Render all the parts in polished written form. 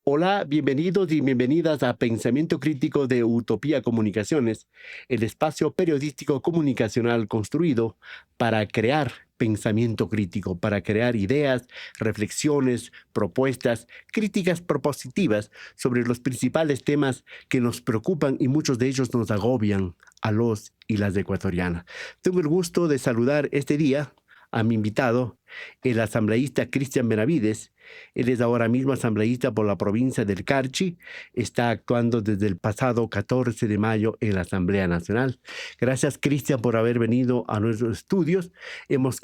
Hola, bienvenidos y bienvenidas a Pensamiento Crítico de Utopía Comunicaciones, el espacio periodístico comunicacional construido para crear pensamiento crítico, para crear ideas, reflexiones, propuestas, críticas propositivas sobre los principales temas que nos preocupan y muchos de ellos nos agobian a los y las ecuatorianas. Tengo el gusto de saludar este día a mi invitado, el asambleísta Cristian Benavides. Él es ahora mismo asambleísta por la provincia del Carchi. Está actuando desde el pasado 14 de mayo en la Asamblea Nacional. Gracias, Cristian, por haber venido a nuestros estudios. Hemos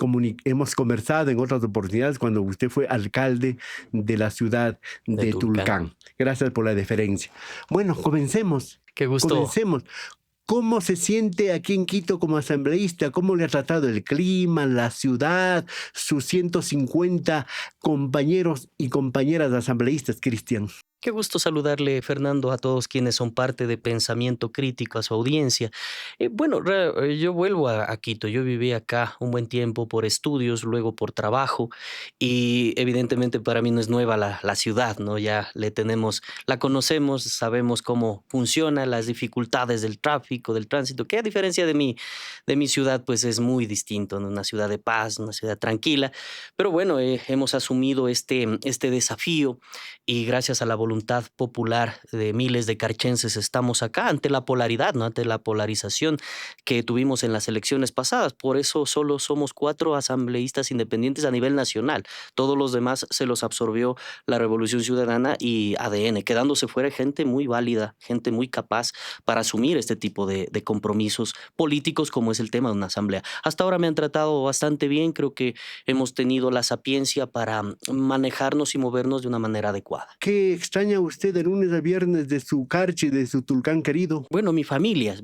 conversado en otras oportunidades cuando usted fue alcalde de la ciudad De de Tulcán. Tulcán. Gracias por la deferencia. Bueno, comencemos. Qué gusto. Comencemos. ¿Cómo se siente aquí en Quito como asambleísta? ¿Cómo le ha tratado el clima, la ciudad, sus 150 compañeros y compañeras asambleístas, Cristian? Qué gusto saludarle, Fernando, a todos quienes son parte de Pensamiento Crítico, a su audiencia. Yo vuelvo a Quito. Yo viví acá un buen tiempo por estudios, luego por trabajo, y evidentemente para mí no es nueva la ciudad, ¿no? Ya la conocemos, sabemos cómo funciona, las dificultades del tráfico, del tránsito, que a diferencia de mi ciudad, pues es muy distinto, ¿no? Una ciudad de paz, una ciudad tranquila. Pero bueno, hemos asumido este desafío y gracias a la voluntad popular de miles de carchenses estamos acá ante la polaridad, ¿no? Ante la polarización que tuvimos en las elecciones pasadas. Por eso solo somos 4 asambleístas independientes a nivel nacional. Todos los demás se los absorbió la Revolución Ciudadana y ADN, quedándose fuera gente muy válida, gente muy capaz para asumir este tipo de compromisos políticos como es el tema de una asamblea. Hasta ahora me han tratado bastante bien, creo que hemos tenido la sapiencia para manejarnos y movernos de una manera adecuada. ¿Qué extraña usted de lunes a viernes de su Carchi, de su Tulcán querido? Bueno, mi familia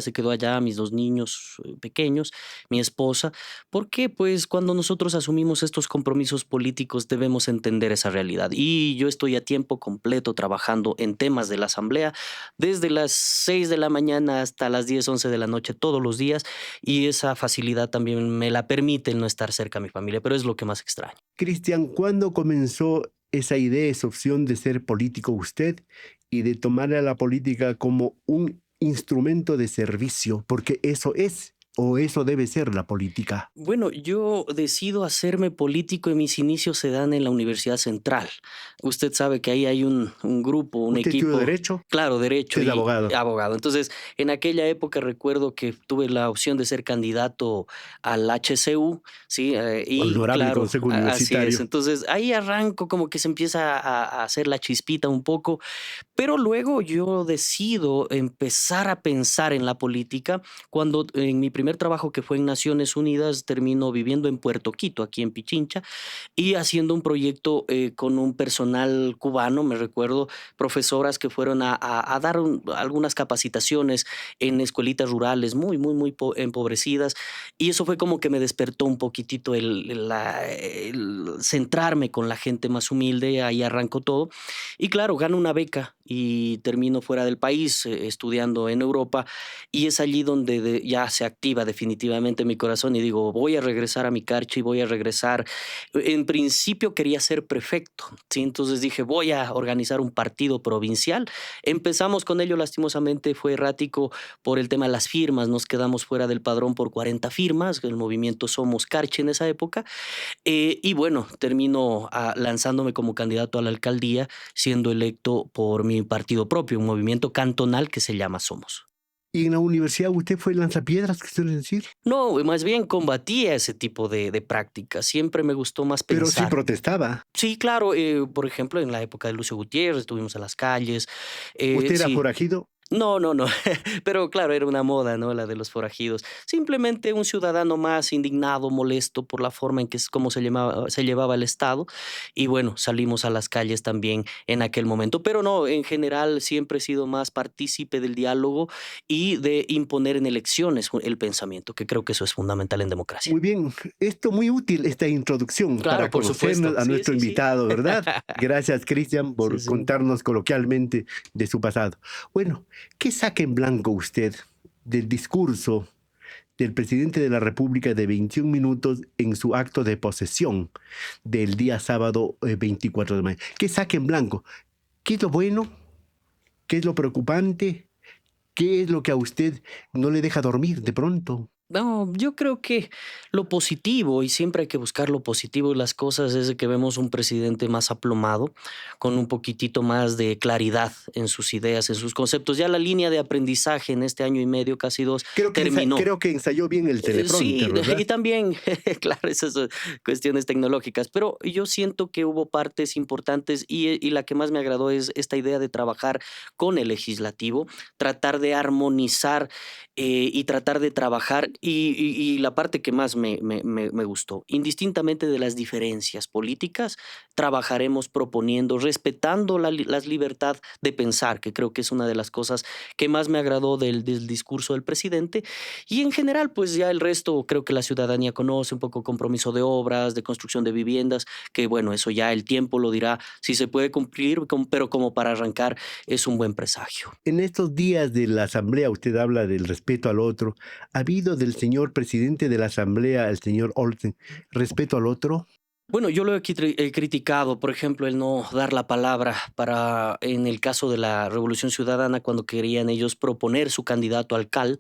se quedó allá, mis 2 niños pequeños, mi esposa, porque pues cuando nosotros asumimos estos compromisos políticos debemos entender esa realidad. Y yo estoy a tiempo completo trabajando en temas de la asamblea desde las 6 de la mañana hasta las 10, 11 de la noche todos los días, y esa facilidad también me la permite el no estar cerca a mi familia, pero es lo que más extraño. Cristian, ¿cuándo comenzó esa idea, esa opción de ser político usted y de tomar a la política como un instrumento de servicio? Porque eso es, o eso debe ser la política. Bueno, yo decido hacerme político y mis inicios se dan en la Universidad Central. Usted sabe que ahí hay un grupo, un ¿Usted estudió equipo, Derecho? claro, derecho Usted es y abogado. abogado. Entonces, en aquella época recuerdo que tuve la opción de ser candidato al HCU, ¿sí? Y Honorable claro, Consejo así es. Universitario. Entonces, ahí arranco como que se empieza a hacer la chispita un poco, pero luego yo decido empezar a pensar en la política cuando en mi primer trabajo, que fue en Naciones Unidas, termino viviendo en Puerto Quito, aquí en Pichincha, y haciendo un proyecto con un personal cubano. Me recuerdo profesoras que fueron a dar algunas capacitaciones en escuelitas rurales muy empobrecidas, y eso fue como que me despertó un poquitito el centrarme con la gente más humilde. Ahí arrancó todo, y claro, gano una beca y termino fuera del país, estudiando en Europa, y es allí donde ya se activa definitivamente mi corazón y digo, voy a regresar a mi carchi, voy a regresar. En principio quería ser prefecto, ¿sí? Entonces dije, voy a organizar un partido provincial. Empezamos con ello, lastimosamente fue errático por el tema de las firmas, nos quedamos fuera del padrón por 40 firmas, el movimiento Somos Carchi en esa época, y bueno, termino lanzándome como candidato a la alcaldía, siendo electo por mi partido propio, un movimiento cantonal que se llama Somos. ¿Y en la universidad usted fue lanzapiedras, que suelen decir? No, más bien combatía ese tipo de prácticas. Siempre me gustó más Pero sí pensar. protestaba. Sí, claro, por ejemplo, en la época de Lucio Gutiérrez estuvimos en las calles. ¿Usted era Sí. forajido? No, no, no. Pero claro, era una moda, ¿no? La de los forajidos. Simplemente un ciudadano más indignado, molesto por la forma en que cómo se llevaba el Estado. Y bueno, salimos a las calles también en aquel momento. Pero no, en general siempre he sido más partícipe del diálogo y de imponer en elecciones el pensamiento, que creo que eso es fundamental en democracia. Muy bien, esto muy útil, esta introducción, Claro, para por supuesto. conocernos a Sí, nuestro sí, sí. invitado, ¿verdad? Gracias, Cristian, Sí, por sí. contarnos coloquialmente de su pasado. Bueno, ¿qué saca en blanco usted del discurso del presidente de la República de 21 minutos en su acto de posesión del día sábado 24 de mayo? ¿Qué saca en blanco? ¿Qué es lo bueno? ¿Qué es lo preocupante? ¿Qué es lo que a usted no le deja dormir de pronto? No, yo creo que lo positivo, y siempre hay que buscar lo positivo de las cosas, es de que vemos un presidente más aplomado, con un poquitito más de claridad en sus ideas, en sus conceptos. Ya la línea de aprendizaje en este año y medio, casi dos, terminó. Creo que ensayó bien el teleprompter, Sí, y ¿verdad? también, claro, esas son cuestiones tecnológicas, pero yo siento que hubo partes importantes y la que más me agradó es esta idea de trabajar con el legislativo, tratar de armonizar y tratar de trabajar y la parte que más me gustó, indistintamente de las diferencias políticas, trabajaremos proponiendo, respetando las libertad de pensar, que creo que es una de las cosas que más me agradó del discurso del presidente y en general, pues ya el resto creo que la ciudadanía conoce un poco compromiso de obras, de construcción de viviendas, que bueno, eso ya el tiempo lo dirá si se puede cumplir, pero como para arrancar es un buen presagio. En estos días de la Asamblea, usted habla del respeto al otro. ¿Ha habido del señor presidente de la Asamblea, el señor Olsen, respeto al otro? Bueno, yo lo he criticado, por ejemplo, el no dar la palabra para, en el caso de la Revolución Ciudadana, cuando querían ellos proponer su candidato alcal,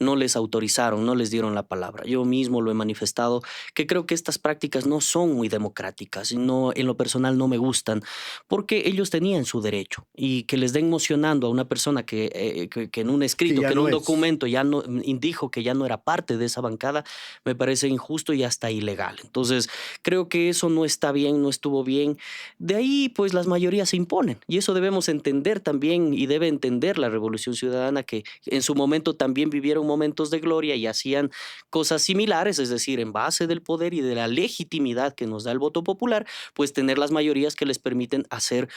no les autorizaron, no les dieron la palabra. Yo mismo lo he manifestado, que creo que estas prácticas no son muy democráticas, y no, en lo personal no me gustan, porque ellos tenían su derecho y que les den mocionando a una persona que en un Que escrito, ya que en no un es. documento ya no dijo que ya no era parte de esa bancada, me parece injusto y hasta ilegal. Entonces, creo que eso no está bien, no estuvo bien. De ahí, pues las mayorías se imponen y eso debemos entender también y debe entender la Revolución Ciudadana que en su momento también vivieron momentos de gloria y hacían cosas similares, es decir, en base del poder y de la legitimidad que nos da el voto popular, pues tener las mayorías que les permiten hacer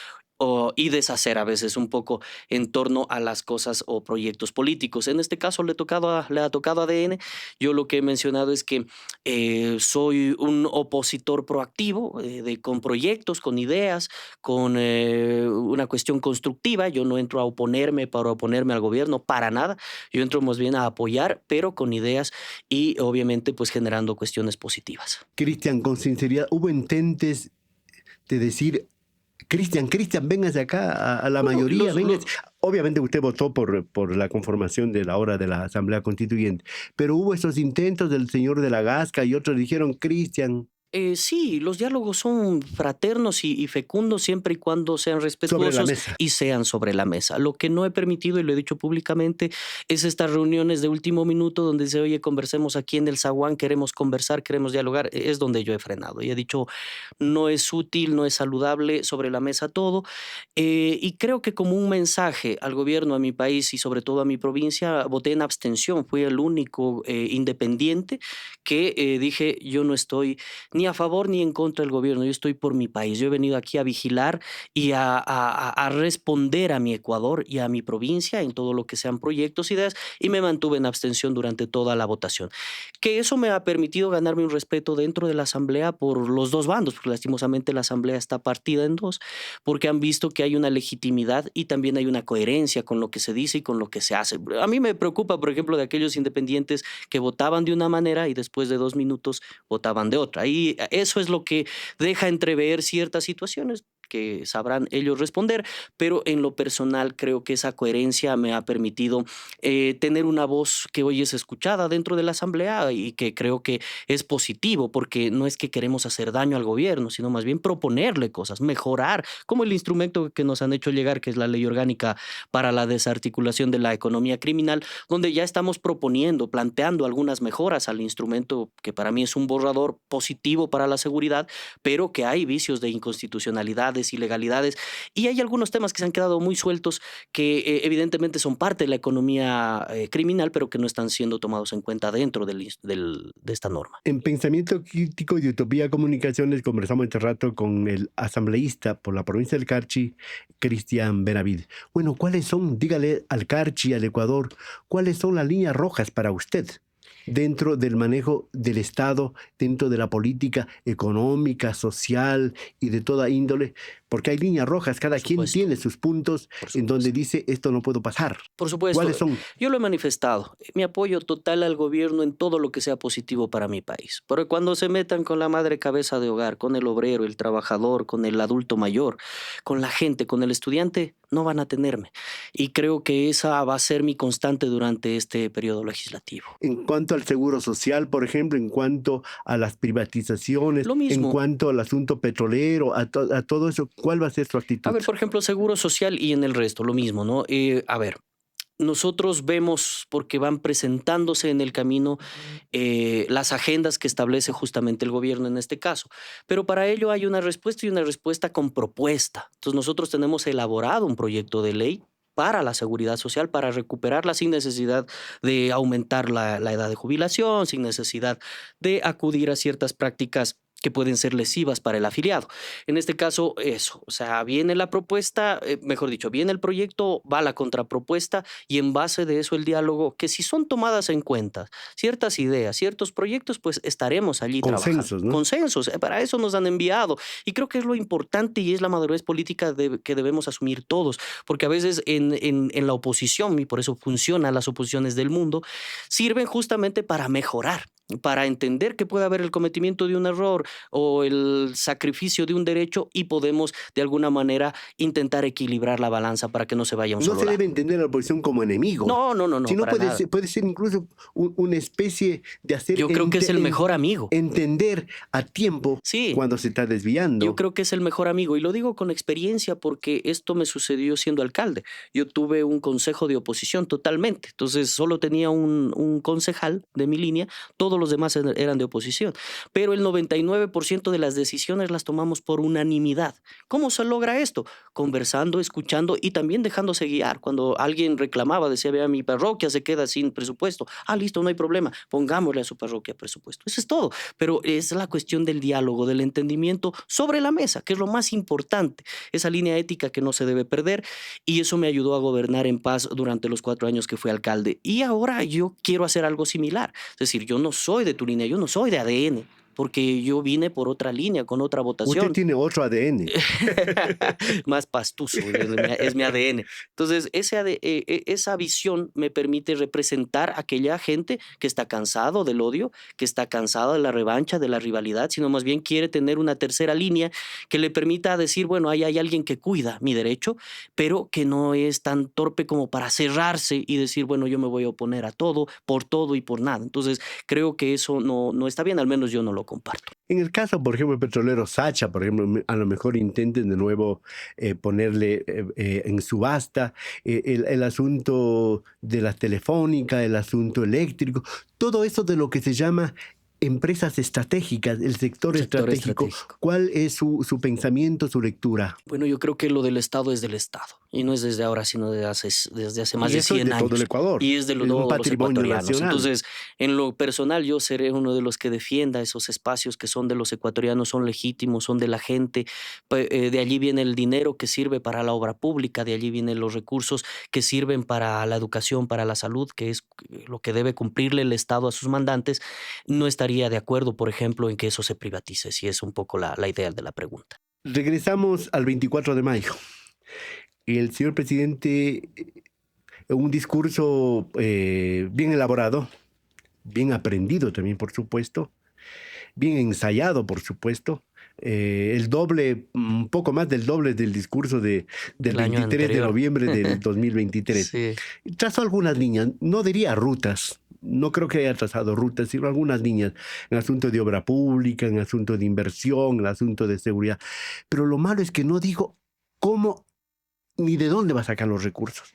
y deshacer a veces un poco en torno a las cosas o proyectos políticos. En este caso le ha tocado a ADN. Yo lo que he mencionado es que soy un opositor proactivo, con proyectos, con ideas, con una cuestión constructiva. Yo no entro a oponerme para oponerme al gobierno, para nada. Yo entro más bien a apoyar, pero con ideas y obviamente pues generando cuestiones positivas. Cristian, con sinceridad, ¿hubo intentes de decir, Cristian, véngase acá a la Bueno, mayoría, véngase? Obviamente usted votó por la conformación de la hora de la Asamblea Constituyente, pero hubo esos intentos del señor de la Gasca y otros dijeron, Cristian, Sí, los diálogos son fraternos y fecundos siempre y cuando sean sobre la respetuosos mesa. y sean sobre la mesa. Lo que no he permitido, y lo he dicho públicamente, es estas reuniones de último minuto donde dice, oye, conversemos aquí en el zaguán, queremos conversar, queremos dialogar, es donde yo he frenado y he dicho, no es útil, no es saludable, sobre la mesa todo. Y creo que como un mensaje al gobierno, a mi país y sobre todo a mi provincia, voté en abstención, fui el único independiente que dije, yo no estoy ni a favor ni en contra del gobierno, yo estoy por mi país, yo he venido aquí a vigilar y a responder a mi Ecuador y a mi provincia en todo lo que sean proyectos, ideas, y me mantuve en abstención durante toda la votación. Que eso me ha permitido ganarme un respeto dentro de la Asamblea por los dos bandos, porque lastimosamente la Asamblea está partida en dos, porque han visto que hay una legitimidad y también hay una coherencia con lo que se dice y con lo que se hace. A mí me preocupa, por ejemplo, de aquellos independientes que votaban de una manera y después de 2 minutos votaban de otra. Y eso es lo que deja entrever ciertas situaciones que sabrán ellos responder, pero en lo personal creo que esa coherencia me ha permitido tener una voz que hoy es escuchada dentro de la Asamblea y que creo que es positivo, porque no es que queremos hacer daño al gobierno, sino más bien proponerle cosas, mejorar, como el instrumento que nos han hecho llegar, que es la Ley Orgánica para la Desarticulación de la Economía Criminal, donde ya estamos proponiendo, planteando algunas mejoras al instrumento que para mí es un borrador positivo para la seguridad, pero que hay vicios de inconstitucionalidades, ilegalidades, y hay algunos temas que se han quedado muy sueltos que evidentemente son parte de la economía criminal, pero que no están siendo tomados en cuenta dentro de esta norma. En Pensamiento Crítico de Utopía Comunicaciones conversamos este rato con el asambleísta por la provincia del Carchi, Cristian Benavides. Bueno, ¿cuáles son, dígale al Carchi, al Ecuador, cuáles son las líneas rojas para usted dentro del manejo del Estado, dentro de la política económica, social y de toda índole, porque hay líneas rojas, cada Por quien supuesto, tiene sus puntos por en donde supuesto. dice esto no puedo pasar. Por supuesto, ¿Cuáles son? yo lo he manifestado, mi apoyo total al gobierno en todo lo que sea positivo para mi país. Pero cuando se metan con la madre cabeza de hogar, con el obrero, el trabajador, con el adulto mayor, con la gente, con el estudiante, no van a tenerme. Y creo que esa va a ser mi constante durante este periodo legislativo. En cuanto al seguro social, por ejemplo, en cuanto a las privatizaciones, Lo en mismo. cuanto al asunto petrolero, a todo eso, ¿cuál va a ser su A actitud? ver, por ejemplo, seguro social y en el resto, lo mismo, ¿no? A ver, nosotros vemos, porque van presentándose en el camino las agendas que establece justamente el gobierno en este caso. Pero para ello hay una respuesta y una respuesta con propuesta. Entonces nosotros tenemos elaborado un proyecto de ley para la seguridad social, para recuperarla sin necesidad de aumentar la edad de jubilación, sin necesidad de acudir a ciertas prácticas que pueden ser lesivas para el afiliado. En este caso, eso, o sea, viene la propuesta, mejor dicho, viene el proyecto, va la contrapropuesta y en base de eso el diálogo, que si son tomadas en cuenta ciertas ideas, ciertos proyectos, pues estaremos allí trabajando. Consensos, ¿no? Consensos, para eso nos han enviado. Y creo que es lo importante y es la madurez política que debemos asumir todos, porque a veces en la oposición, y por eso funcionan las oposiciones del mundo, sirven justamente para mejorar, para entender que puede haber el cometimiento de un error o el sacrificio de un derecho y podemos de alguna manera intentar equilibrar la balanza para que no se vaya a un No solo se lado. debe entender a la oposición como enemigos, No, no, no, no, sino para nada. puede ser incluso una especie de hacer Yo creo que es el mejor amigo. entender a tiempo Sí, cuando se está yo desviando. creo que es el mejor amigo y lo digo con experiencia porque esto me sucedió siendo alcalde. Yo tuve un consejo de oposición totalmente, entonces solo tenía un concejal de mi línea, todos los demás eran de oposición, pero el 99% de las decisiones las tomamos por unanimidad. ¿Cómo se logra esto? Conversando, escuchando y también dejándose guiar. Cuando alguien reclamaba, decía, vea, mi parroquia se queda sin presupuesto. Ah, listo, no hay problema, pongámosle a su parroquia presupuesto. Eso es todo, pero es la cuestión del diálogo, del entendimiento sobre la mesa, que es lo más importante, esa línea ética que no se debe perder y eso me ayudó a gobernar en paz durante los 4 años que fui alcalde. Y ahora yo quiero hacer algo similar, es decir, yo no soy de tu línea, yo no soy de ADN, porque yo vine por otra línea, con otra Usted votación. tiene otro ADN. Más pastuso, es mi ADN. Entonces, esa visión me permite representar a aquella gente que está cansado del odio, que está cansado de la revancha, de la rivalidad, sino más bien quiere tener una tercera línea que le permita decir, bueno, ahí hay alguien que cuida mi derecho, pero que no es tan torpe como para cerrarse y decir, bueno, yo me voy a oponer a todo y por nada. Entonces, creo que eso no está bien, al menos yo no lo comparto. En el caso, por ejemplo, el petrolero Sacha, por ejemplo, a lo mejor intenten de nuevo ponerle en subasta el asunto de la telefónica, el asunto eléctrico, todo eso de lo que se llama empresas estratégicas, el sector Sector estratégico. estratégico. ¿Cuál es su pensamiento, su lectura? Bueno, yo creo que lo del Estado es del Estado. Y no es desde ahora, sino desde hace más Y de eso es 100 de todo el años. Ecuador, Y es de es un todos los patrimonio ecuatorianos. nacional. Entonces, en lo personal, yo seré uno de los que defienda esos espacios que son de los ecuatorianos, son legítimos, son de la gente. De allí viene el dinero que sirve para la obra pública, de allí vienen los recursos que sirven para la educación, para la salud, que es lo que debe cumplirle el Estado a sus mandantes. No estaría de acuerdo, por ejemplo, en que eso se privatice, si es un poco la idea de la pregunta. Regresamos al 24 de mayo. El señor presidente, un discurso bien elaborado, bien aprendido también, por supuesto, bien ensayado, por supuesto. El doble, un poco más del doble del discurso del El año 23 de anterior. noviembre del 2023. Sí. Trazó algunas líneas, no diría rutas, no creo que haya trazado rutas, sino algunas líneas en asunto de obra pública, en asunto de inversión, en asunto de seguridad. Pero lo malo es que no dijo cómo ni de dónde va a sacar los recursos.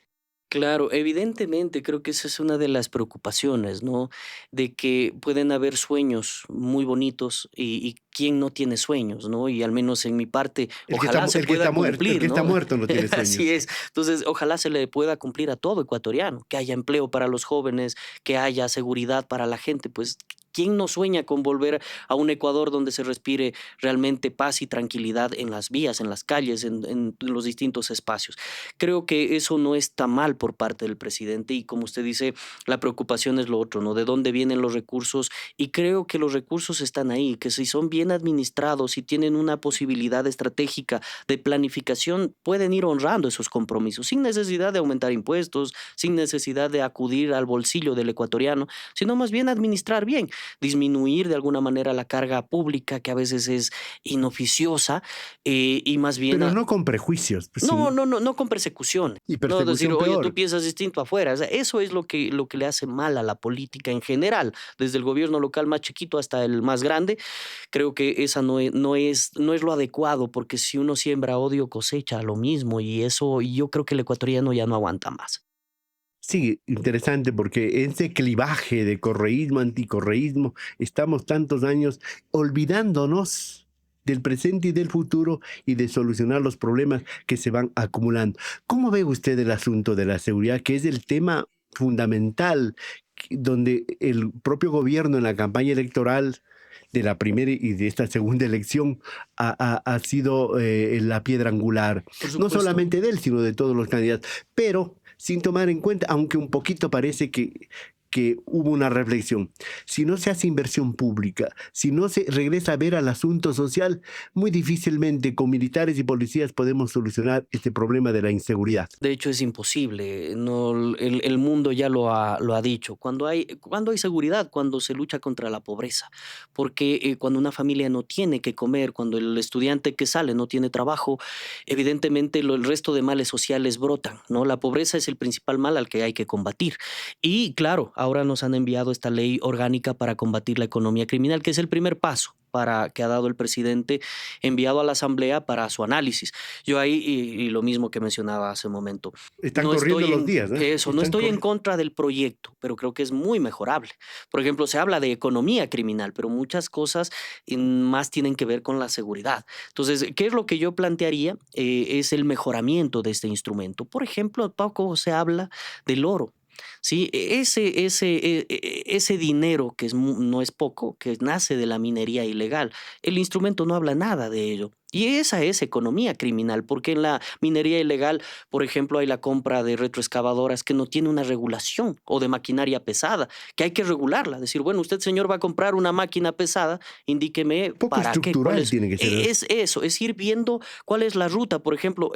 Claro, evidentemente creo que esa es una de las preocupaciones, ¿no? De que pueden haber sueños muy bonitos y quién no tiene sueños, ¿no? Y al menos en mi parte, ojalá se pueda El cumplir, que está ¿no? muerto no tiene sueños. Así es. Entonces, ojalá se le pueda cumplir a todo ecuatoriano, que haya empleo para los jóvenes, que haya seguridad para la gente, pues ¿Quién no sueña con volver a un Ecuador donde se respire realmente paz y tranquilidad en las vías, en las calles, en los distintos espacios? Creo que eso no está mal por parte del presidente y como usted dice, la preocupación es lo otro, ¿no? ¿De dónde vienen los recursos? Y creo que los recursos están ahí, que si son bien administrados y tienen una posibilidad estratégica de planificación, pueden ir honrando esos compromisos sin necesidad de aumentar impuestos, sin necesidad de acudir al bolsillo del ecuatoriano, sino más bien administrar bien, disminuir de alguna manera la carga pública que a veces es inoficiosa y más bien Pero no con prejuicios, pues no, sí, no, no, no con persecución. y No decir, persecución oye, tú peor. piensas distinto afuera. O sea, eso es lo que le hace mal a la política en general, desde el gobierno local más chiquito hasta el más grande. Creo que esa no es lo adecuado, porque si uno siembra odio, cosecha lo mismo, y eso yo creo que el ecuatoriano ya no aguanta más. Sí, interesante porque ese clivaje de correísmo, anticorreísmo, estamos tantos años olvidándonos del presente y del futuro y de solucionar los problemas que se van acumulando. ¿Cómo ve usted el asunto de la seguridad, que es el tema fundamental, donde el propio gobierno en la campaña electoral de la primera y de esta segunda elección ha sido la piedra angular, Por no supuesto. solamente de él, sino de todos los candidatos, pero sin tomar en cuenta, aunque un poquito parece que hubo una reflexión. Si no se hace inversión pública, si no se regresa a ver al asunto social, muy difícilmente con militares y policías podemos solucionar este problema de la inseguridad. De hecho, es imposible. No, el mundo ya lo ha dicho. Cuando hay seguridad, cuando se lucha contra la pobreza. Porque cuando una familia no tiene que comer, cuando el estudiante que sale no tiene trabajo, evidentemente el resto de males sociales brotan, ¿no? La pobreza es el principal mal al que hay que combatir. Y claro, ahora nos han enviado esta ley orgánica para combatir la economía criminal, que es el primer paso que ha dado el presidente enviado a la Asamblea para su análisis. Yo ahí, y lo mismo que mencionaba hace un momento, Están no corriendo estoy los en días, ¿eh? eso, no Están estoy en corriendo. contra del proyecto, pero creo que es muy mejorable. Por ejemplo, se habla de economía criminal, pero muchas cosas más tienen que ver con la seguridad. Entonces, ¿qué es lo que yo plantearía? Es el mejoramiento de este instrumento. Por ejemplo, poco se habla del oro. Sí, ese dinero que no es poco, que nace de la minería ilegal, el instrumento no habla nada de ello. Y esa es economía criminal, porque en la minería ilegal, por ejemplo, hay la compra de retroexcavadoras que no tiene una regulación o de maquinaria pesada, que hay que regularla. Decir, bueno, usted, señor, va a comprar una máquina pesada, indíqueme Poco para qué, cuál estructural es. tiene que ser. Es eso, es ir viendo cuál es la ruta, por ejemplo,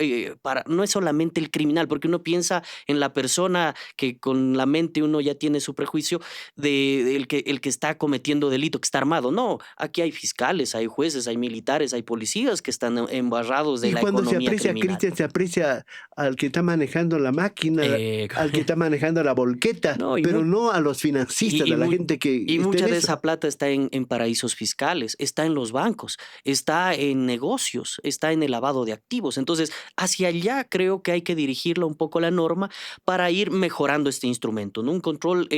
no es solamente el criminal, porque uno piensa en la persona que con la mente uno ya tiene su prejuicio el que está cometiendo delito, que está armado. No, aquí hay fiscales, hay jueces, hay militares, hay policías que están embarrados de Y la cuando se economía aprecia, criminal. Cristian, se aprecia al que está manejando la máquina, Eh, al que está manejando la volqueta, no, pero no a los financistas, Y, y a la mu- gente y que está mucha en de eso. esa plata está en paraísos fiscales, está en los bancos, está en negocios, está en el lavado de activos. Entonces, hacia allá creo que hay que dirigirla un poco la norma para ir mejorando este instrumento, ¿no? Un control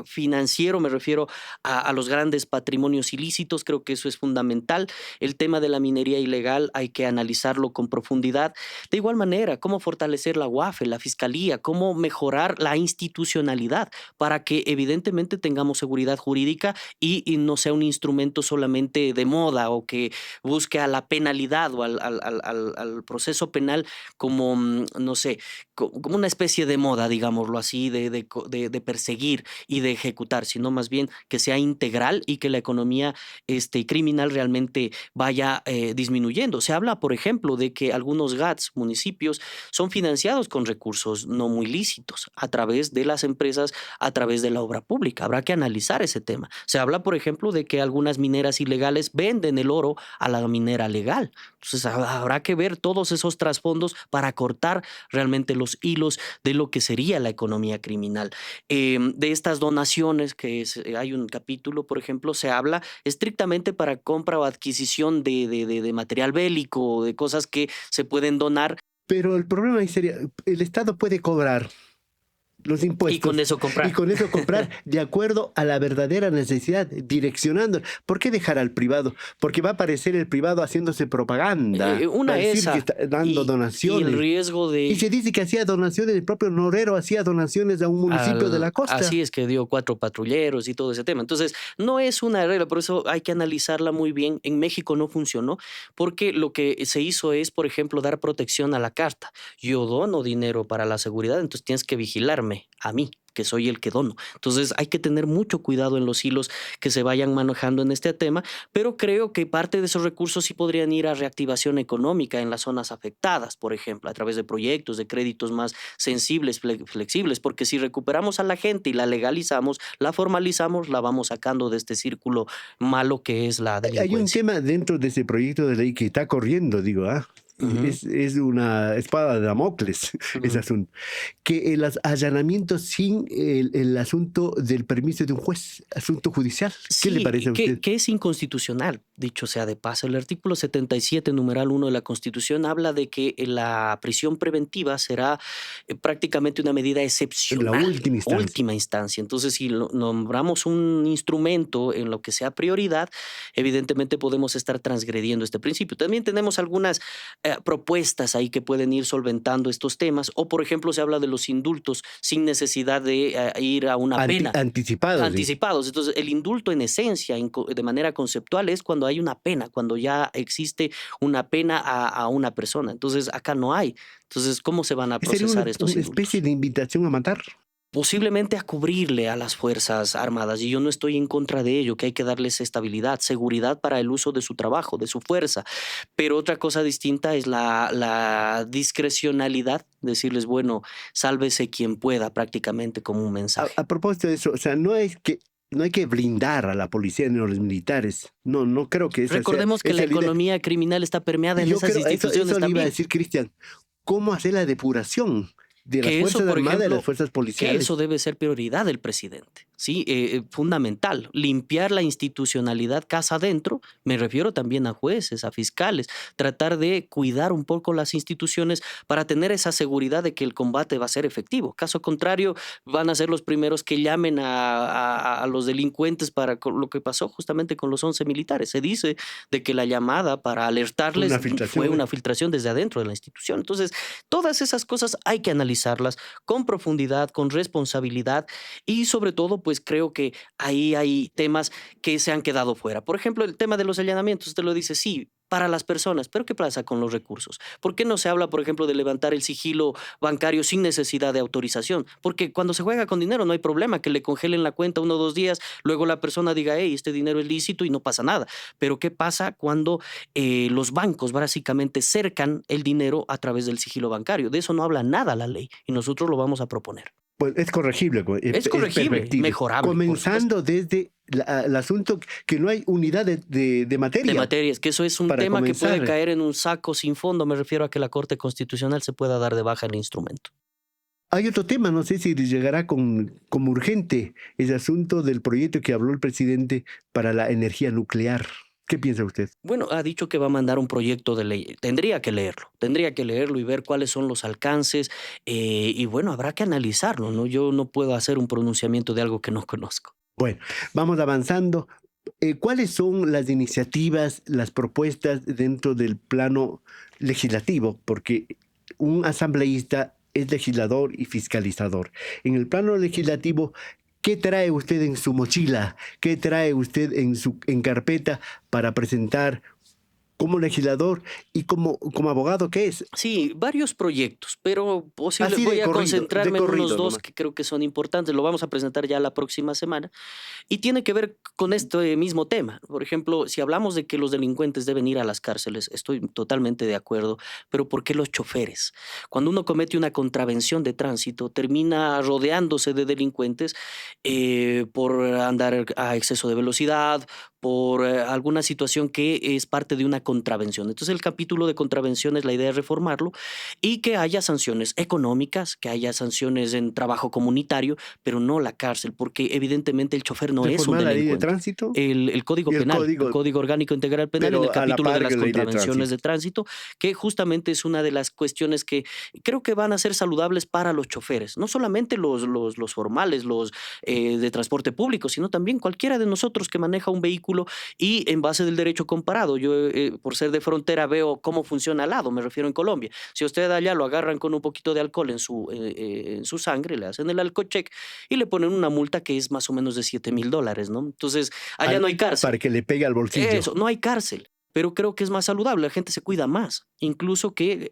financiero, me refiero a los grandes patrimonios ilícitos, creo que eso es fundamental. El tema de la minería ilegal hay que analizarlo con profundidad. De igual manera, cómo fortalecer la UAFE, la fiscalía, cómo mejorar la institucionalidad para que evidentemente tengamos seguridad jurídica y no sea un instrumento solamente de moda o que busque a la penalidad o al proceso penal como, no sé, como una especie de moda, digámoslo así, de perseguir y de ejecutar, sino más bien que sea integral y que la economía criminal realmente vaya disminuyendo. Se habla, por ejemplo, de que algunos GATS, municipios, son financiados con recursos no muy lícitos a través de las empresas, a través de la obra pública. Habrá que analizar ese tema. Se habla, por ejemplo, de que algunas mineras ilegales venden el oro a la minera legal. Entonces habrá que ver todos esos trasfondos para cortar realmente los hilos de lo que sería la economía criminal. De estas donaciones, hay un capítulo, por ejemplo, se habla estrictamente para compra o adquisición de material bélico, de cosas que se pueden donar. Pero el problema ahí sería, el Estado puede cobrar los Y impuestos con eso y comprar. con eso comprar de acuerdo a la verdadera necesidad, direccionando. ¿Por qué dejar al privado? Porque va a aparecer el privado haciéndose propaganda, va a Una decir que esa. está dando Y el donaciones. riesgo Y de se dice que hacía donaciones, el propio Norero hacía donaciones a un municipio de la costa. así es que dio 4 patrulleros y todo ese tema. Entonces, no es una regla, por eso hay que analizarla muy bien. En México no funcionó, porque lo que se hizo es, por ejemplo, dar protección a la carta. Yo dono dinero para la seguridad, entonces tienes que vigilarme a mí, que soy el que dono. Entonces, hay que tener mucho cuidado en los hilos que se vayan manejando en este tema, pero creo que parte de esos recursos sí podrían ir a reactivación económica en las zonas afectadas, por ejemplo, a través de proyectos, de créditos más sensibles, flexibles, porque si recuperamos a la gente y la legalizamos, la formalizamos, la vamos sacando de este círculo malo que es la Hay un delincuencia. tema dentro de ese proyecto de ley que está corriendo, digo, ¿ah? Ujú, Es una espada de Damocles ese ujú. asunto. Que los allanamientos sin el asunto del permiso de un juez, asunto judicial. ¿Qué le Sí, parece a usted? que es inconstitucional, dicho sea de paso. El artículo 77, numeral 1 de la Constitución habla de que la prisión preventiva será prácticamente una medida En la excepcional, última instancia. última instancia. Entonces, si nombramos un instrumento en lo que sea prioridad, evidentemente podemos estar transgrediendo este principio. También tenemos algunas propuestas ahí que pueden ir solventando estos temas, o por ejemplo se habla de los indultos sin necesidad de ir a una pena. Anticipados, dice. Anticipados. Entonces, el indulto en esencia, de manera conceptual, es cuando hay una pena, cuando ya existe una pena a una persona. Entonces, acá no hay. Entonces, ¿cómo se van a Sería procesar estos una especie indultos? de invitación a matar. Posiblemente a cubrirle a las Fuerzas Armadas, y yo no estoy en contra de ello, que hay que darles estabilidad, seguridad para el uso de su trabajo, de su fuerza. Pero otra cosa distinta es la discrecionalidad, decirles, bueno, sálvese quien pueda, prácticamente como un mensaje. A propósito de eso, o sea, no hay que blindar a la policía ni a los militares. No, no creo que Recordemos que la esa la idea. economía criminal está permeada Y en yo esas creo, instituciones eso le iba a también. decir Cristian, ¿cómo hacer la depuración de las Que eso, Fuerzas por Armadas y las ejemplo, fuerzas que eso policiales? debe ser prioridad del presidente, ¿sí? Fundamental, limpiar la institucionalidad casa adentro, me refiero también a jueces, a fiscales, tratar de cuidar un poco las instituciones para tener esa seguridad de que el combate va a ser efectivo. Caso contrario, van a ser los primeros que llamen a los delincuentes para lo que pasó justamente con los 11 militares. Se dice de que la llamada para Una alertarles fue filtración. una filtración desde adentro de la institución. Entonces, todas esas cosas hay que analizarlas con profundidad, con responsabilidad, y sobre todo, pues creo que ahí hay temas que se han quedado fuera. Por ejemplo, el tema de los allanamientos, usted lo dice, sí, para las personas, pero ¿qué pasa con los recursos? ¿Por qué no se habla, por ejemplo, de levantar el sigilo bancario sin necesidad de autorización? Porque cuando se juega con dinero no hay problema que le congelen la cuenta 1 o 2 días, luego la persona diga, hey, este dinero es lícito y no pasa nada. Pero ¿qué pasa cuando los bancos básicamente cercan el dinero a través del sigilo bancario? De eso no habla nada la ley y nosotros lo vamos a proponer. Pues es corregible, Es es corregible, perfectible. mejorable, por supuesto. Comenzando desde el asunto que no hay unidad de De materia materias, que eso es un para tema que puede comenzar. caer en un saco sin fondo. Me refiero a que la Corte Constitucional se pueda dar de baja el instrumento. Hay otro tema, no sé si les llegará como urgente, ese asunto del proyecto que habló el presidente para la energía nuclear. ¿Qué piensa usted? Bueno, ha dicho que va a mandar un proyecto de ley. Tendría que leerlo y ver cuáles son los alcances. Y bueno, habrá que analizarlo, ¿no? Yo no puedo hacer un pronunciamiento de algo que no conozco. Bueno, vamos avanzando. ¿Cuáles son las iniciativas, las propuestas dentro del plano legislativo? Porque un asambleísta es legislador y fiscalizador. En el plano legislativo, ¿qué trae usted en su mochila? ¿Qué trae usted en carpeta para presentar como legislador y como abogado que es? Sí, varios proyectos, pero Así voy a de concentrarme en unos corrido dos nomás. que creo que son importantes. Lo vamos a presentar ya la próxima semana. Y tiene que ver con este mismo tema. Por ejemplo, si hablamos de que los delincuentes deben ir a las cárceles, estoy totalmente de acuerdo, pero ¿por qué los choferes? Cuando uno comete una contravención de tránsito, termina rodeándose de delincuentes por andar a exceso de velocidad, por alguna situación que es parte de una contravención. Entonces el capítulo de contravenciones, la idea es reformarlo y que haya sanciones económicas, que haya sanciones en trabajo comunitario, pero no la cárcel, porque evidentemente el chofer no es un Reformar la ley de delincuente. tránsito El Código y el Penal, el código, Código Orgánico Integral Penal, en el pero a la capítulo de par que las la ley de contravenciones de tránsito. tránsito, que justamente es una de las cuestiones que creo que van a ser saludables para los choferes, no solamente los formales, los de transporte público, sino también cualquiera de nosotros que maneja un vehículo y en base del derecho comparado. Yo, por ser de frontera, veo cómo funciona al lado, me refiero en Colombia. Si a usted allá lo agarran con un poquito de alcohol en su sangre, le hacen el alcocheck y le ponen una multa que es más o menos de $7,000, ¿no? Entonces, allá no hay Para cárcel. que le pegue al bolsillo. Eso, no hay cárcel, pero creo que es más saludable, la gente se cuida más, incluso que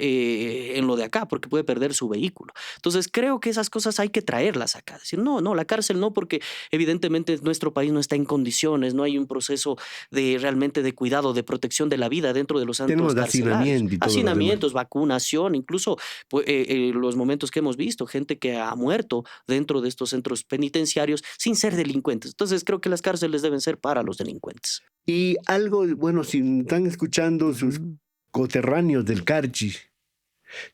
en lo de acá, porque puede perder su vehículo. Entonces, creo que esas cosas hay que traerlas acá. Decir, no, no, la cárcel no, porque evidentemente nuestro país no está en condiciones, no hay un proceso de realmente de cuidado, de protección de la vida dentro de los centros Tenemos de carcelarios. hacinamiento y todo lo demás. Hacinamientos, vacunación, incluso los momentos que hemos visto, gente que ha muerto dentro de estos centros penitenciarios sin ser delincuentes. Entonces, creo que las cárceles deben ser para los delincuentes. Y algo, bueno, si están escuchando sus coterráneos del Carchi,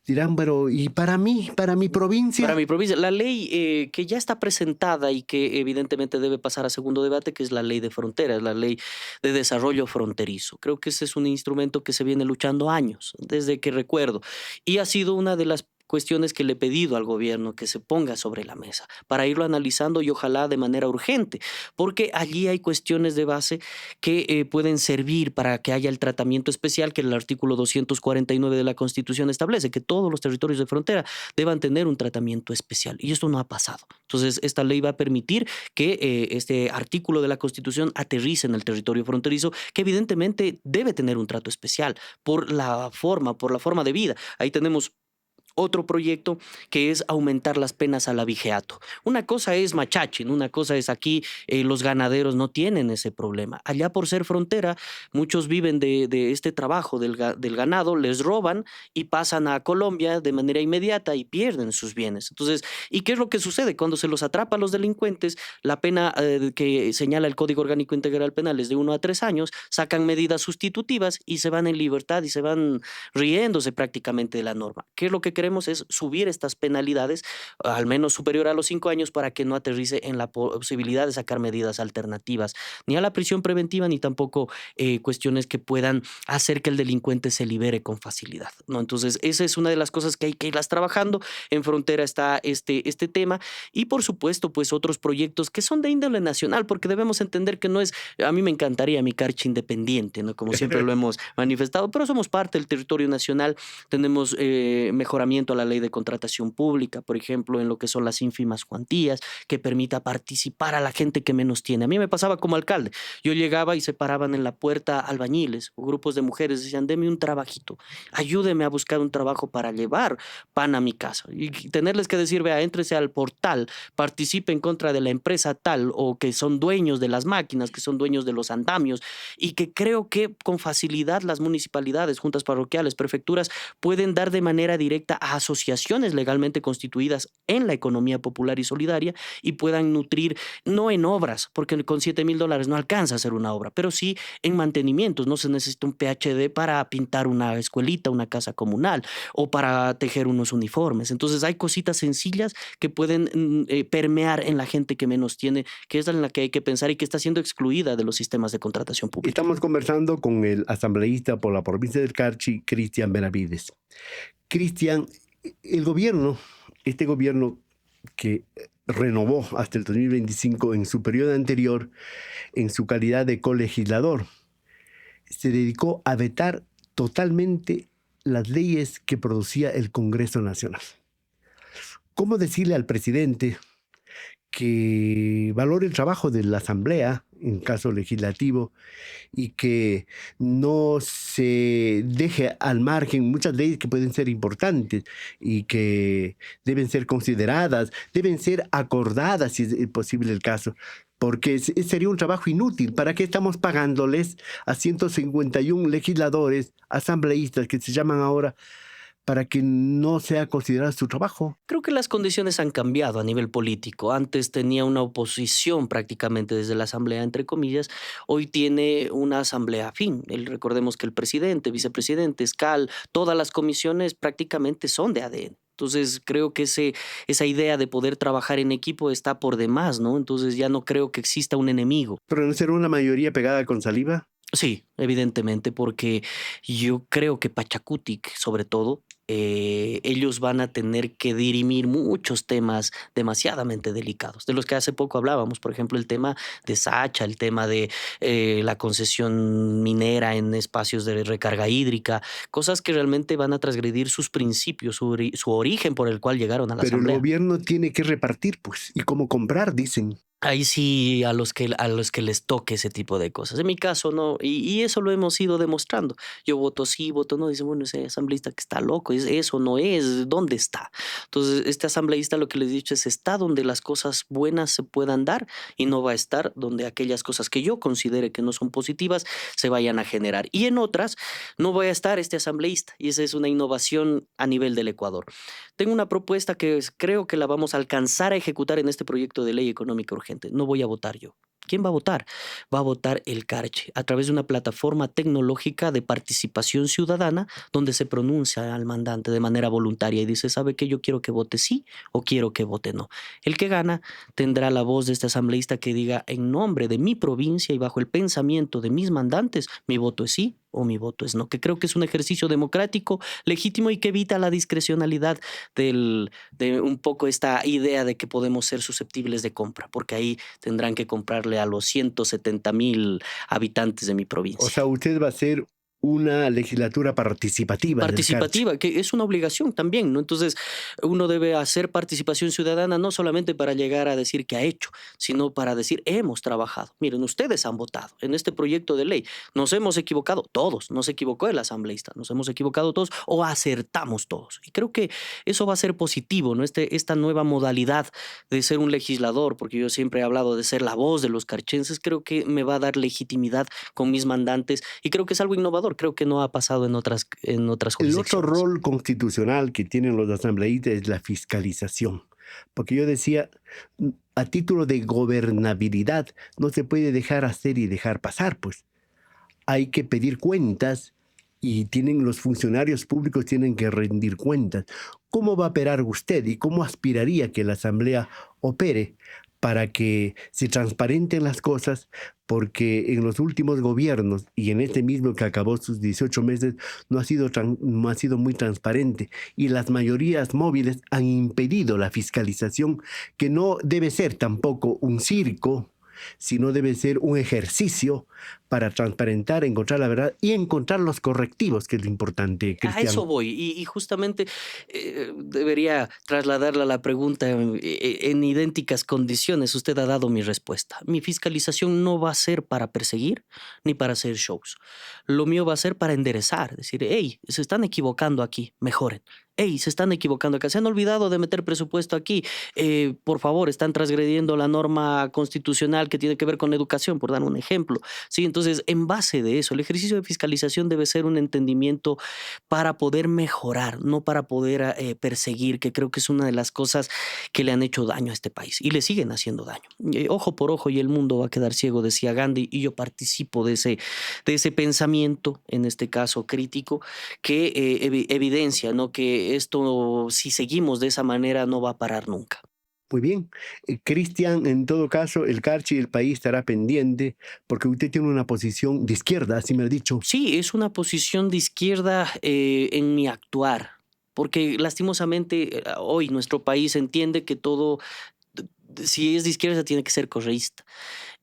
dirán, pero ¿y para mí, para mi Para provincia? mi provincia, la ley que ya está presentada y que evidentemente debe pasar a segundo debate, que es la ley de fronteras, la ley de desarrollo fronterizo. Creo que ese es un instrumento que se viene luchando años, desde que recuerdo, y ha sido una de las cuestiones que le he pedido al gobierno que se ponga sobre la mesa para irlo analizando y ojalá de manera urgente, porque allí hay cuestiones de base que pueden servir para que haya el tratamiento especial que el artículo 249 de la Constitución establece, que todos los territorios de frontera deban tener un tratamiento especial. Y esto no ha pasado. Entonces, esta ley va a permitir que este artículo de la Constitución aterrice en el territorio fronterizo, que evidentemente debe tener un trato especial por la forma de vida. Ahí tenemos otro proyecto que es aumentar las penas al abigeato. Una cosa es Machachín, una cosa es aquí, los ganaderos no tienen ese problema. Allá por ser frontera, muchos viven de este trabajo del ganado, les roban y pasan a Colombia de manera inmediata y pierden sus bienes. Entonces, ¿y qué es lo que sucede? Cuando se los atrapa a los delincuentes, la pena que señala el Código Orgánico Integral Penal es de 1 a 3 años, sacan medidas sustitutivas y se van en libertad y se van riéndose prácticamente de la norma. ¿Qué es lo que queremos? Es subir estas penalidades, al menos superior a los 5 años, para que no aterrice en la posibilidad de sacar medidas alternativas, ni a la prisión preventiva, ni tampoco cuestiones que puedan hacer que el delincuente se libere con facilidad, ¿no? Entonces, esa es una de las cosas que hay que irlas trabajando. En frontera está este tema y, por supuesto, pues otros proyectos que son de índole nacional, porque debemos entender que no es, a mí me encantaría mi Carchi independiente, ¿no? Como siempre lo hemos manifestado, pero somos parte del territorio nacional, tenemos mejoramiento a la ley de contratación pública, por ejemplo, en lo que son las ínfimas cuantías, que permita participar a la gente que menos tiene. A mí me pasaba como alcalde, yo llegaba y se paraban en la puerta albañiles o grupos de mujeres, decían, deme un trabajito, ayúdeme a buscar un trabajo para llevar pan a mi casa. Y tenerles que decir, vea, éntrese al portal, participe en contra de la empresa tal, o que son dueños de las máquinas, que son dueños de los andamios, y que creo que con facilidad las municipalidades, juntas parroquiales, prefecturas, pueden dar de manera directa a asociaciones legalmente constituidas en la economía popular y solidaria y puedan nutrir, no en obras, porque con $7,000 no alcanza a hacer una obra, pero sí en mantenimientos. No se necesita un PhD para pintar una escuelita, una casa comunal o para tejer unos uniformes. Entonces hay cositas sencillas que pueden permear en la gente que menos tiene, que es en la que hay que pensar y que está siendo excluida de los sistemas de contratación pública. Estamos conversando con el asambleísta por la provincia del Carchi, Cristian Benavides. Cristian, el gobierno, este gobierno que renovó hasta el 2025 en su periodo anterior, en su calidad de colegislador, se dedicó a vetar totalmente las leyes que producía el Congreso Nacional. ¿Cómo decirle al presidente que valore el trabajo de la Asamblea, en caso legislativo, y que no se deje al margen muchas leyes que pueden ser importantes y que deben ser consideradas, deben ser acordadas si es posible el caso? Porque sería un trabajo inútil. ¿Para qué estamos pagándoles a 151 legisladores, asambleístas que se llaman ahora, para que no sea considerado su trabajo. Creo que las condiciones han cambiado a nivel político. Antes tenía una oposición prácticamente desde la asamblea, entre comillas. Hoy tiene una asamblea afín. Recordemos que el presidente, vicepresidente, escal, todas las comisiones prácticamente son de ADN. Entonces creo que esa idea de poder trabajar en equipo está por demás, ¿no? Entonces ya no creo que exista un enemigo. Pero no será una mayoría pegada con saliva. Sí, evidentemente, porque yo creo que Pachacutic, sobre todo, ellos van a tener que dirimir muchos temas demasiadamente delicados, de los que hace poco hablábamos, por ejemplo, el tema de Sacha, el tema de la concesión minera en espacios de recarga hídrica, cosas que realmente van a transgredir sus principios, su origen por el cual llegaron a la Pero el asamblea. gobierno tiene que repartir, pues, y cómo comprar, dicen. Ahí sí, a los que les toque ese tipo de cosas. En mi caso, no, y eso lo hemos ido demostrando. Yo voto sí, voto no. Dice, bueno, ese asambleísta que está loco, eso no es, ¿dónde está? Entonces, este asambleísta lo que les he dicho es, está donde las cosas buenas se puedan dar y no va a estar donde aquellas cosas que yo considere que no son positivas se vayan a generar. Y en otras, no voy a estar este asambleísta. Y esa es una innovación a nivel del Ecuador. Tengo una propuesta que creo que la vamos a alcanzar a ejecutar en este proyecto de ley económica urgente. No voy a votar yo. ¿Quién va a votar? Va a votar el Carche a través de una plataforma tecnológica de participación ciudadana donde se pronuncia al mandante de manera voluntaria y dice, ¿sabe qué? Yo quiero que vote sí o quiero que vote no. El que gana tendrá la voz de este asambleísta que diga en nombre de mi provincia y bajo el pensamiento de mis mandantes, mi voto es sí o mi voto es no, que creo que es un ejercicio democrático, legítimo y que evita la discrecionalidad de un poco esta idea de que podemos ser susceptibles de compra, porque ahí tendrán que comprarle a los 170,000 habitantes de mi O provincia. sea, usted va a ser una legislatura participativa del CARCH. Participativa, que es una obligación también, ¿no? Entonces, uno debe hacer participación ciudadana no solamente para llegar a decir que ha hecho, sino para decir hemos trabajado. Miren, ustedes han votado en este proyecto de ley. Nos hemos equivocado todos, no se equivocó el asambleísta, nos hemos equivocado todos o acertamos todos. Y creo que eso va a ser positivo, ¿no? Esta nueva modalidad de ser un legislador, porque yo siempre he hablado de ser la voz de los carchenses, creo que me va a dar legitimidad con mis mandantes y creo que es algo innovador, creo que no ha pasado en otras El otro jurisdicciones. rol constitucional que tienen los asambleístas es la fiscalización. Porque yo decía, a título de gobernabilidad, no se puede dejar hacer y dejar pasar, pues. Hay que pedir cuentas y los funcionarios públicos tienen que rendir cuentas. ¿Cómo va a operar usted y cómo aspiraría que la Asamblea opere para que se transparenten las cosas? Porque en los últimos gobiernos y en este mismo que acabó sus 18 meses no ha sido muy transparente y las mayorías móviles han impedido la fiscalización, que no debe ser tampoco un circo, sino debe ser un ejercicio para transparentar, encontrar la verdad y encontrar los correctivos, que es lo importante, A eso Cristian. voy, y justamente debería trasladarla la pregunta en idénticas condiciones. Usted ha dado mi respuesta. Mi fiscalización no va a ser para perseguir ni para hacer shows. Lo mío va a ser para enderezar, decir, hey, se están equivocando aquí, mejoren. Hey, se están equivocando acá, se han olvidado de meter presupuesto aquí. Por favor, están transgrediendo la norma constitucional que tiene que ver con educación, por dar un ejemplo. Sí, entonces, en base de eso, el ejercicio de fiscalización debe ser un entendimiento para poder mejorar, no para poder perseguir, que creo que es una de las cosas que le han hecho daño a este país y le siguen haciendo daño. Ojo por ojo y el mundo va a quedar ciego, decía Gandhi, y yo participo de ese pensamiento, en este caso crítico, que evidencia, ¿no? Que esto, si seguimos de esa manera, no va a parar nunca. Muy bien. Cristian, en todo caso, el CARCH y el país estará pendiente porque usted tiene una posición de izquierda, así me ha dicho. Sí, es una posición de izquierda en mi actuar, porque lastimosamente hoy nuestro país entiende que todo, si es de izquierda, tiene que ser correísta.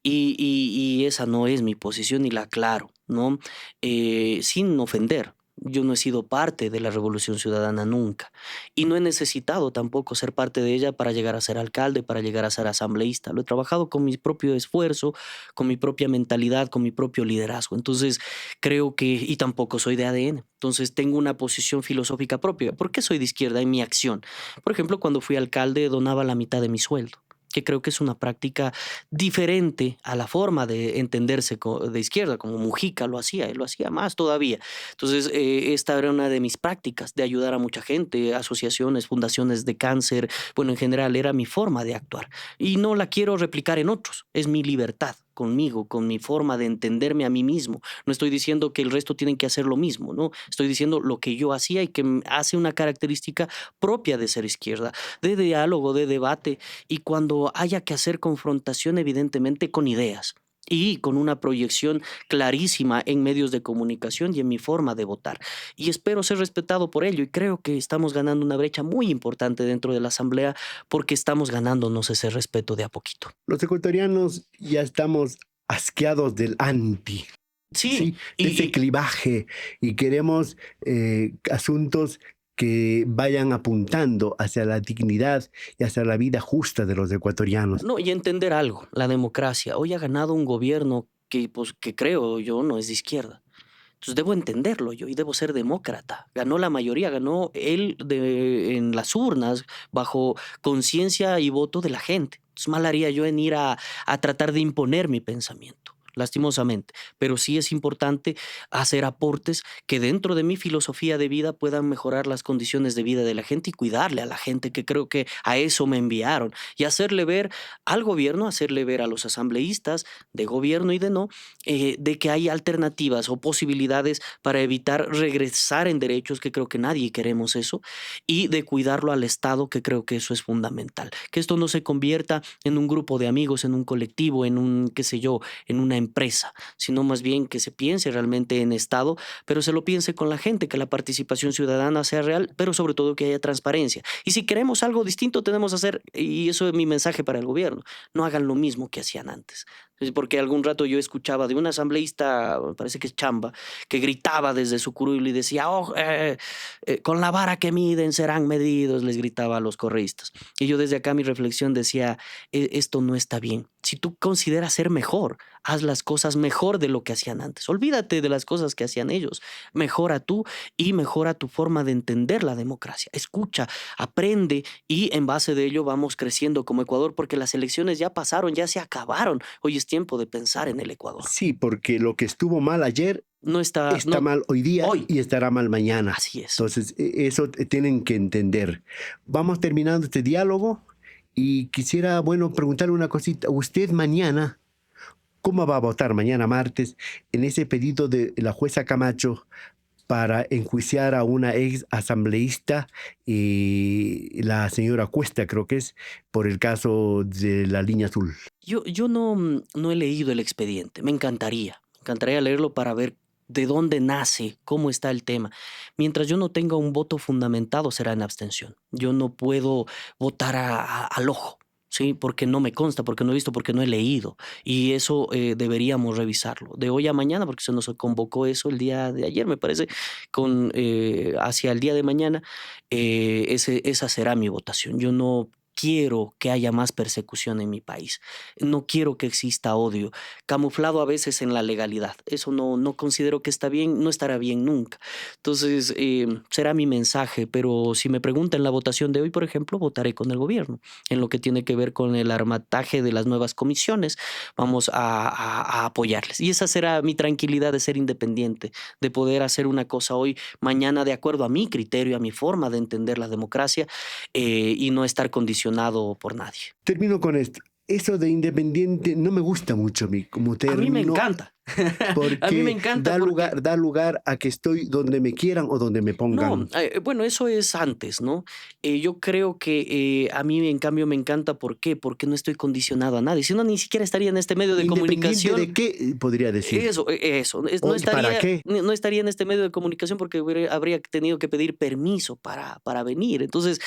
Y esa no es mi posición y la aclaro, ¿no? Sin ofender. Yo no he sido parte de la Revolución Ciudadana nunca y no he necesitado tampoco ser parte de ella para llegar a ser alcalde, para llegar a ser asambleísta. Lo he trabajado con mi propio esfuerzo, con mi propia mentalidad, con mi propio liderazgo. Entonces, creo que, y tampoco soy de ADN. Entonces, tengo una posición filosófica propia. ¿Por qué soy de izquierda en mi acción? Por ejemplo, cuando fui alcalde, donaba la mitad de mi sueldo. que creo que es una práctica diferente a la forma de entenderse de izquierda, como Mujica lo hacía, él lo hacía más todavía. Entonces, esta era una de mis prácticas, de ayudar a mucha gente, asociaciones, fundaciones de cáncer, bueno, en general era mi forma de actuar y no la quiero replicar en otros, es mi libertad conmigo, con mi forma de entenderme a mí mismo. No estoy diciendo que el resto tienen que hacer lo mismo, no, estoy diciendo lo que yo hacía y que hace una característica propia de ser izquierda, de diálogo, de debate, y cuando haya que hacer confrontación, evidentemente con ideas y con una proyección clarísima en medios de comunicación y en mi forma de votar. Y espero ser respetado por ello y creo que estamos ganando una brecha muy importante dentro de la Asamblea porque estamos ganándonos ese respeto de a poquito. Los ecuatorianos ya estamos asqueados del anti, Sí, ¿sí? De ese clivaje y queremos asuntos que vayan apuntando hacia la dignidad y hacia la vida justa de los ecuatorianos. no, y entender algo, la democracia. Hoy ha ganado un gobierno que, pues, que creo yo no es de izquierda. Entonces debo entenderlo yo y debo ser demócrata. Ganó la mayoría, ganó él en las urnas bajo conciencia y voto de la gente. Entonces mal haría yo en ir a tratar de imponer mi pensamiento, lastimosamente. Pero sí es importante hacer aportes que dentro de mi filosofía de vida puedan mejorar las condiciones de vida de la gente y cuidarle a la gente, que creo que a eso me enviaron. Y hacerle ver al gobierno, hacerle ver a los asambleístas de gobierno y de no, de que hay alternativas o posibilidades para evitar regresar en derechos, que creo que nadie queremos eso, y de cuidarlo al Estado, que creo que eso es fundamental. Que esto no se convierta en un grupo de amigos, en un colectivo, en un, qué sé yo, en una empresa, sino más bien que se piense realmente en Estado, pero se lo piense con la gente, que la participación ciudadana sea real, pero sobre todo que haya transparencia. Y si queremos algo distinto, tenemos que hacer, y eso es mi mensaje para el gobierno, no hagan lo mismo que hacían antes. Es porque algún rato yo escuchaba de un asambleísta, me parece que es Chamba, que gritaba desde su curul y decía, oh, con la vara que miden serán medidos, les gritaba a los correístas. Y yo desde acá mi reflexión decía, Esto no está bien. Si tú consideras ser mejor, haz las cosas mejor de lo que hacían antes. Olvídate de las cosas que hacían ellos. Mejora tú y mejora tu forma de entender la democracia. Escucha, aprende y en base de ello vamos creciendo como Ecuador porque las elecciones ya pasaron, ya se acabaron. Hoy es tiempo de pensar en el Ecuador. Sí, porque lo que estuvo mal ayer No está, está no, mal hoy día hoy. y estará mal mañana. Así es. Entonces, eso tienen que entender. Vamos terminando este diálogo y quisiera, bueno, preguntarle una cosita. Usted mañana, ¿cómo va a votar mañana martes en ese pedido de la jueza Camacho para enjuiciar a una ex asambleísta, la señora Cuesta, creo que es, por el caso de la línea azul? Yo no, no he leído el expediente. Me encantaría leerlo para ver de dónde nace, cómo está el tema. Mientras yo no tenga un voto fundamentado, será en abstención. Yo no puedo votar al ojo, ¿sí? Porque no me consta, porque no he visto, porque no he leído. Y eso deberíamos revisarlo. De hoy a mañana, porque se nos convocó eso el día de ayer, me parece, hacia el día de mañana, esa será mi votación. Yo no quiero que haya más persecución en mi país. No quiero que exista odio, camuflado a veces en la legalidad. Eso no considero que está bien, no estará bien nunca. Entonces, será mi mensaje, pero si me preguntan la votación de hoy, por ejemplo, votaré con el gobierno. En lo que tiene que ver con el armataje de las nuevas comisiones, vamos a apoyarles. Y esa será mi tranquilidad de ser independiente, de poder hacer una cosa hoy, mañana, de acuerdo a mi criterio, a mi forma de entender la democracia, y no estar condicionado por nadie. Termino con esto. Eso de independiente no me gusta mucho a mí como A mí me término, encanta. A mí me porque encanta porque da lugar a que estoy donde me quieran o donde me no, pongan. bueno, eso es antes, ¿no? Yo creo que a mí, en cambio, me encanta. ¿Por qué? Porque no estoy condicionado a nadie. Si no, ni siquiera estaría en este medio de Independiente comunicación. de qué, podría decir. Eso, no ¿O para estaría, qué? no estaría en este medio de comunicación porque habría tenido que pedir permiso para venir. Entonces,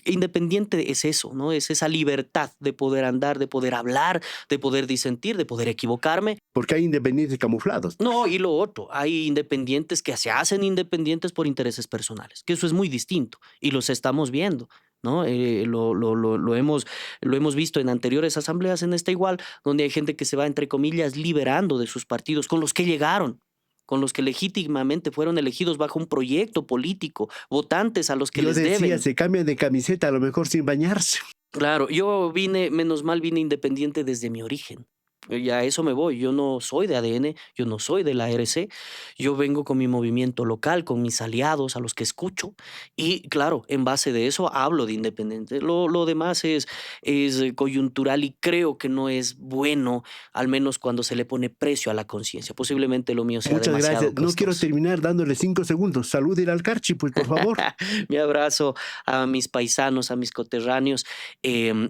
independiente es eso, ¿no? Es esa libertad de poder andar, de poder hablar, de poder disentir, de poder equivocarme. Porque hay independientes camuflados, No, pues. y lo otro, hay independientes que se hacen independientes por intereses personales, que eso es muy distinto y los estamos viendo, ¿no? Lo hemos visto en anteriores asambleas en esta igual, donde hay gente que se va, entre comillas, liberando de sus partidos con los que llegaron, con los que legítimamente fueron elegidos bajo un proyecto político, votantes a los que Yo les decía, deben. se cambian de camiseta a lo mejor sin bañarse. Claro, yo vine, menos mal vine independiente desde mi origen. Y a eso me voy. Yo no soy de ADN, yo no soy de la RC. Yo vengo con mi movimiento local, con mis aliados, a los que escucho. Y claro, en base de eso hablo de independiente. Lo demás es coyuntural y creo que no es bueno, al menos cuando se le pone precio a la conciencia. Posiblemente lo mío sea Muchas gracias. demasiado No quiero costoso. terminar dándole 5 segundos. Saluden al Carchi, pues, por favor. Mi abrazo a mis paisanos, a mis coterráneos.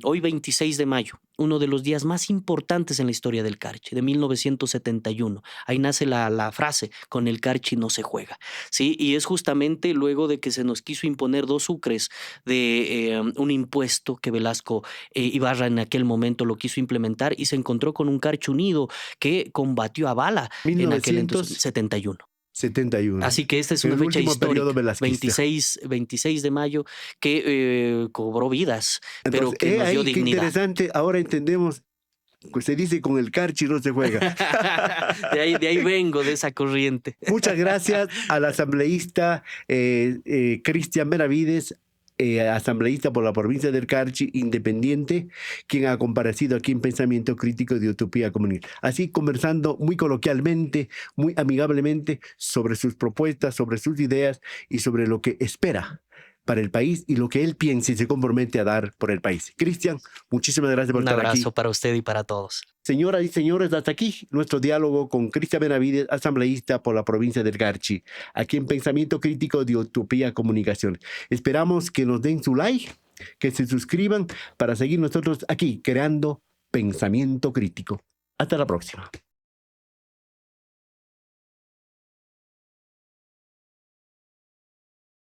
Hoy 26 de mayo, uno de los días más importantes en la historia del Carchi, de 1971. Ahí nace la frase, con el Carchi no se juega. ¿Sí? Y es justamente luego de que se nos quiso imponer 2 sucres de un impuesto que Velasco Ibarra en aquel momento lo quiso implementar y se encontró con un Carchi unido que combatió a bala en aquel entonces, 71. 1971. Así que esta es En una el fecha último periodo histórica, velasquista. 26 de mayo, que cobró vidas, pero Entonces, que nos dio ahí, qué dignidad. interesante. Ahora entendemos que se dice con el Carchi no se juega. De ahí vengo, de esa corriente. Muchas gracias al asambleísta Cristian Benavides, asambleísta por la provincia del Carchi, independiente, quien ha comparecido aquí en Pensamiento Crítico de Utopía Comunista. Así conversando muy coloquialmente, muy amigablemente sobre sus propuestas, sobre sus ideas y sobre lo que espera para el país y lo que él piensa y se compromete a dar por el país. Cristian, muchísimas gracias por Un estar aquí. abrazo para usted y para todos. Señoras y señores, hasta aquí nuestro diálogo con Cristian Benavides, asambleísta por la provincia del Carchi, aquí en Pensamiento Crítico de Utopía Comunicación. Esperamos que nos den su like, que se suscriban para seguir nosotros aquí creando pensamiento crítico. Hasta la próxima.